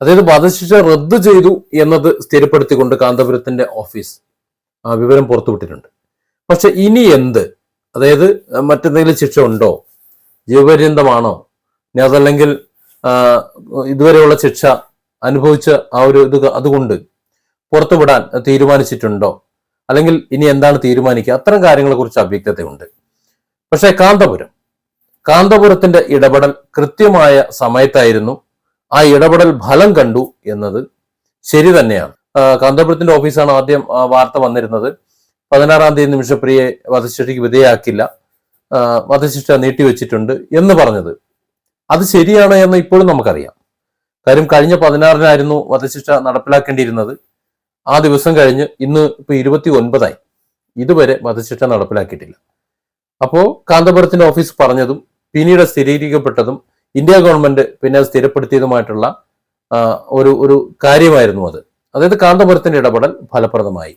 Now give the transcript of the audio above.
അതായത് വധശിക്ഷ റദ്ദു ചെയ്തു എന്നത് സ്ഥിരപ്പെടുത്തിക്കൊണ്ട് കാന്തപുരത്തിന്റെ ഓഫീസ് വിവരം പുറത്തുവിട്ടിട്ടുണ്ട്. പക്ഷെ ഇനി എന്ത്, അതായത് മറ്റെന്തെങ്കിലും ശിക്ഷ ഉണ്ടോ, ജീവപര്യന്തമാണോ, ഇനി അതല്ലെങ്കിൽ ഇതുവരെയുള്ള ശിക്ഷ അനുഭവിച്ച ആ ഒരു അതുകൊണ്ട് പുറത്തുവിടാൻ തീരുമാനിച്ചിട്ടുണ്ടോ, അല്ലെങ്കിൽ ഇനി എന്താണ് തീരുമാനിക്കുക, അത്തരം കാര്യങ്ങളെ കുറിച്ച് അവ്യക്തതയുണ്ട്. പക്ഷെ കാന്തപുരത്തിന്റെ ഇടപെടൽ കൃത്യമായ സമയത്തായിരുന്നു. ആ ഇടപെടൽ ഫലം കണ്ടു എന്നത് ശരി തന്നെയാണ്. കാന്തപുരത്തിന്റെ ഓഫീസാണ് ആദ്യം വാർത്ത വന്നിരുന്നത്. 16-ാം തീയതി നിമിഷപ്രിയയെ വധശിക്ഷയ്ക്ക് വിധേയാക്കില്ല, വധശിക്ഷ നീട്ടിവെച്ചിട്ടുണ്ട് എന്ന് പറഞ്ഞത്. അത് ശരിയാണ് എന്ന് ഇപ്പോഴും നമുക്കറിയാം. കാര്യം കഴിഞ്ഞ 16-നായിരുന്നു വധശിക്ഷ നടപ്പിലാക്കേണ്ടിയിരുന്നത്. ആ ദിവസം കഴിഞ്ഞ് ഇന്ന് ഇപ്പൊ 29-ആയി, ഇതുവരെ വധശിക്ഷ നടപ്പിലാക്കിയിട്ടില്ല. അപ്പോ കാന്തപുരത്തിന്റെ ഓഫീസ് പറഞ്ഞതും പിന്നീട് സ്ഥിരീകരിക്കപ്പെട്ടതും ഇന്ത്യ ഗവൺമെന്റ് പിന്നെ സ്ഥിരപ്പെടുത്തിയതുമായിട്ടുള്ള ഒരു കാര്യമായിരുന്നു അത്. അതായത് കാന്തപുരത്തിന്റെ ഇടപെടൽ ഫലപ്രദമായി.